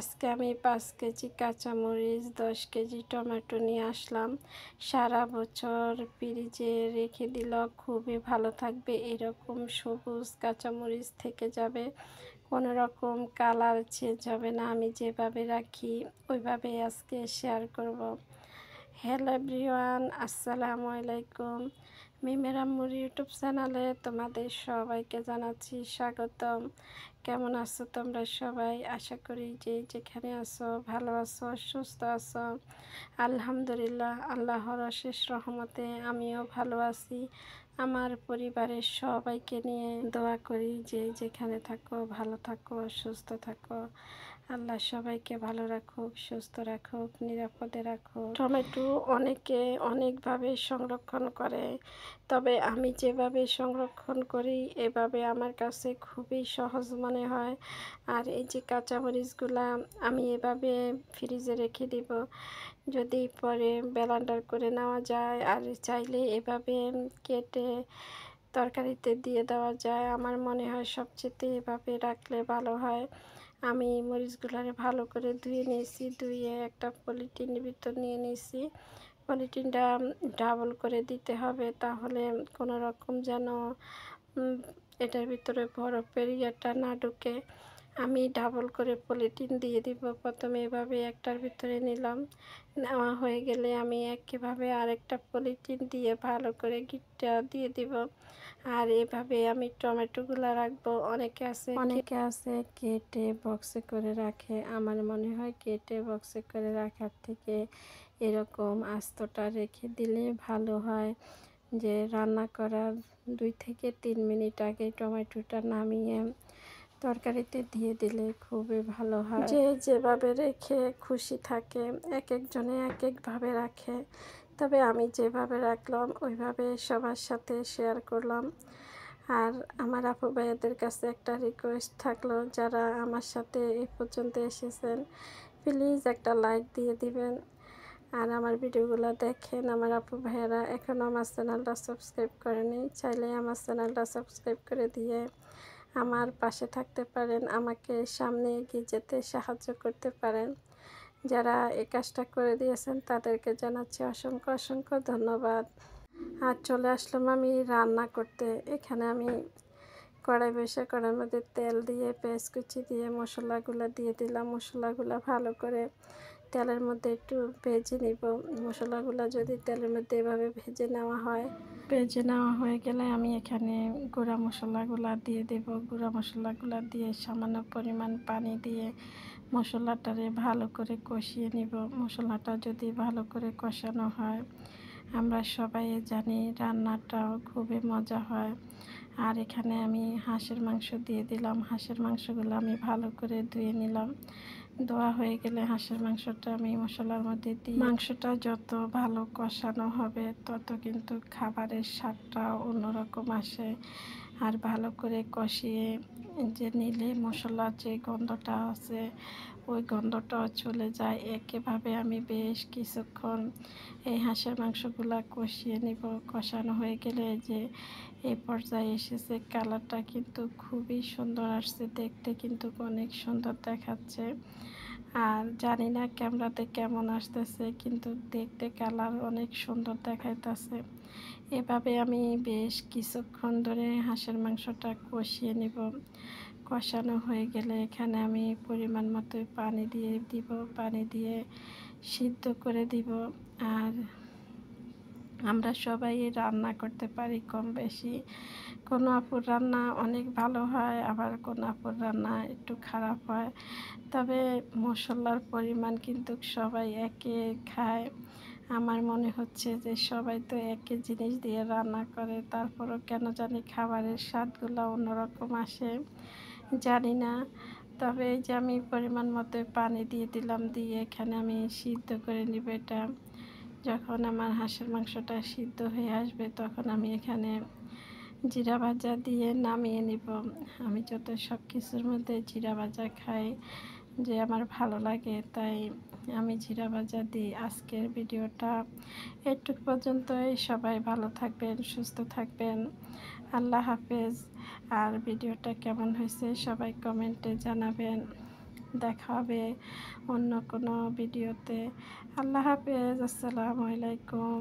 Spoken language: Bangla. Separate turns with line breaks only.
আজকে আমি 5 কেজি কাঁচামরিচ 10 কেজি টমেটো নিয়ে আসলাম। সারা বছর ফ্রিজে রেখে দিলেও খুবই ভালো থাকবে। এরকম সবুজ কাঁচামরিচ থেকে যাবে, কোনো রকম কালার চেঞ্জ হবে না। আমি যেভাবে রাখি ওইভাবেই আজকে শেয়ার করব। হ্যালো এভরিওয়ান, আসসালামু আলাইকুম। মিমের আম্মুর ইউটিউব চ্যানেলে তোমাদের সবাইকে জানাচ্ছি স্বাগতম। কেমন আছো তোমরা সবাই? আশা করি যে যেখানে আছো ভালো আছো, সুস্থ আছো। আলহামদুলিল্লাহ, আল্লাহর অশেষ রহমতে আমিও ভালো আছি। আমার পরিবারের সবাইকে নিয়ে দোয়া করি যে যেখানে থাকো ভালো থাকো, সুস্থ থাকো। আল্লাহ সবাইকে ভালো রাখুক, সুস্থ রাখুক, নিরাপদে রাখুক। টমেটো অনেকে অনেকভাবে সংরক্ষণ করে, তবে আমি যেভাবে সংরক্ষণ করি এভাবে আমার কাছে খুবই সহজ মনে হয়। আর এই যে কাঁচামরিচগুলা আমি এভাবে ফ্রিজে রেখে দিব, যদি পরে ব্লেন্ডার করে নেওয়া যায়, আর চাইলে এভাবে কেটে তরকারিতে দিয়ে দেওয়া যায়। আমার মনে হয় সবচেয়ে এভাবে রাখলে ভালো হয়। আমি মরিচগুলারে ভালো করে ধুয়ে নিয়েছি, ধুয়ে একটা পলিথিনের ভিতর নিয়ে নিয়েছি। পলিথিনটা ডাবল করে দিতে হবে, তাহলে কোনো রকম যেন এটার ভিতরে বরফের ইয়েটা না ঢুকে। আমি ডাবল করে পলিথিন দিয়ে দিব। প্রথমে এভাবে একটার ভিতরে নিলাম, নেওয়া হয়ে গেলে আমি একইভাবে আরেকটা পলিথিন দিয়ে ভালো করে গিটটা দিয়ে দিব। আর এভাবে আমি টমেটোগুলো রাখবো। অনেকে আছে কেটে বক্সে করে রাখে। আমার মনে হয় কেটে বক্সে করে রাখার থেকে এরকম আস্তটা রেখে দিলে ভালো হয়। যে রান্না করার 2 থেকে 3 মিনিট আগে টমেটোটা নামিয়ে তরকারিতে দিয়ে দিলে খুবই ভালো হয়। যে যেভাবে রেখে খুশি থাকে, এক একজনে এক একভাবে রাখে, তবে আমি যেভাবে রাখলাম ওইভাবে সবার সাথে শেয়ার করলাম। আর আমার আপু ভাইয়াদের কাছে একটা রিকোয়েস্ট থাকলো, যারা আমার সাথে এই পর্যন্ত এসেছেন প্লিজ একটা লাইক দিয়ে দিবেন। আর আমার ভিডিওগুলো দেখেন আমার আপু ভাইয়ারা এখনও আমার চ্যানেলটা সাবস্ক্রাইব করেনি, চাইলে আমার চ্যানেলটা সাবস্ক্রাইব করে দিয়ে আমার পাশে থাকতে পারেন, আমাকে সামনে এগিয়ে যেতে সাহায্য করতে পারেন। যারা এই কাজটা করে দিয়েছেন তাদেরকে জানাচ্ছি অসংখ্য অসংখ্য ধন্যবাদ। আর চলে আসলাম আমি রান্না করতে। এখানে আমি কড়াই বসে, কড়াইয়ের মধ্যে তেল দিয়ে পেঁয়াজ কুচি দিয়ে মশলাগুলো দিয়ে দিলাম। মশলাগুলো ভালো করে তেলের মধ্যে একটু ভেজে নিব। মশলাগুলো যদি তেলের মধ্যে এভাবে ভেজে নেওয়া হয়, ভেজে নেওয়া হয়ে গেলে আমি এখানে গুঁড়া মশলাগুলো দিয়ে দেব। গুঁড়া মশলাগুলো দিয়ে সামান্য পরিমাণ পানি দিয়ে মশলাটারে ভালো করে কষিয়ে নিব। মশলাটা যদি ভালো করে কষানো হয়, আমরা সবাই জানি রান্নাটাও খুবই মজা হয়। আর এখানে আমি হাঁসের মাংস দিয়ে দিলাম। হাঁসের মাংসগুলো আমি ভালো করে ধুয়ে নিলাম। ধোয়া হয়ে গেলে হাঁসের মাংসটা আমি মশলার মধ্যে দিই। মাংসটা যত ভালো কষানো হবে তত কিন্তু খাবারের স্বাদটা অন্যরকম আসে। আর ভালো করে কষিয়ে যে নিলে মশলার যে গন্ধটা আছে ওই গন্ধটাও চলে যায়। একইভাবে আমি বেশ কিছুক্ষণ এই হাঁসের মাংসগুলা কষিয়ে নিব। কষানো হয়ে গেলে যে এই পর্যায়ে এসেছে, কালারটা কিন্তু খুবই সুন্দর আসছে, দেখতে কিন্তু অনেক সুন্দর দেখাচ্ছে। আর জানি না ক্যামেরাতে কেমন আসতেছে, কিন্তু দেখতে কালার অনেক সুন্দর দেখাইতেছে। এভাবে আমি বেশ কিছুক্ষণ ধরে হাঁসের মাংসটা কষিয়ে নিব। কষানো হয়ে গেলে এখানে আমি পরিমাণ মতো পানি দিয়ে দিব। পানি দিয়ে সিদ্ধ করে দিব। আর আমরা সবাই রান্না করতে পারি কম বেশি। কোনো আপুর রান্না অনেক ভালো হয়, আবার কোনো আপুর রান্না একটু খারাপ হয়। তবে মশলার পরিমাণ কিন্তু সবাই একে খায়। আমার মনে হচ্ছে যে সবাই তো একই জিনিস দিয়ে রান্না করে, তারপরও কেন জানি খাবারের স্বাদগুলো অন্যরকম আসে, জানি না। তবে এই যে আমি পরিমাণ মতো পানি দিয়ে দিলাম, দিয়ে এখানে আমি সিদ্ধ করে নিব এটা। যখন আমার হাঁসের মাংসটা সিদ্ধ হয়ে আসবে তখন আমি এখানে জিরা ভাজা দিয়ে নামিয়ে নিব। আমি যত সব কিছুর মধ্যে জিরা ভাজা খাই, যে আমার ভালো লাগে, তাই আমি জিরা ভাজা দিই। আজকের ভিডিওটা একটু পর্যন্তই। সবাই ভালো থাকবেন, সুস্থ থাকবেন। আল্লাহ হাফেজ। আর ভিডিওটা কেমন হয়েছে সবাই কমেন্টে জানাবেন। দেখা হবে অন্য কোনো ভিডিওতে। আল্লাহ হাফেজ, আসসালামু আলাইকুম।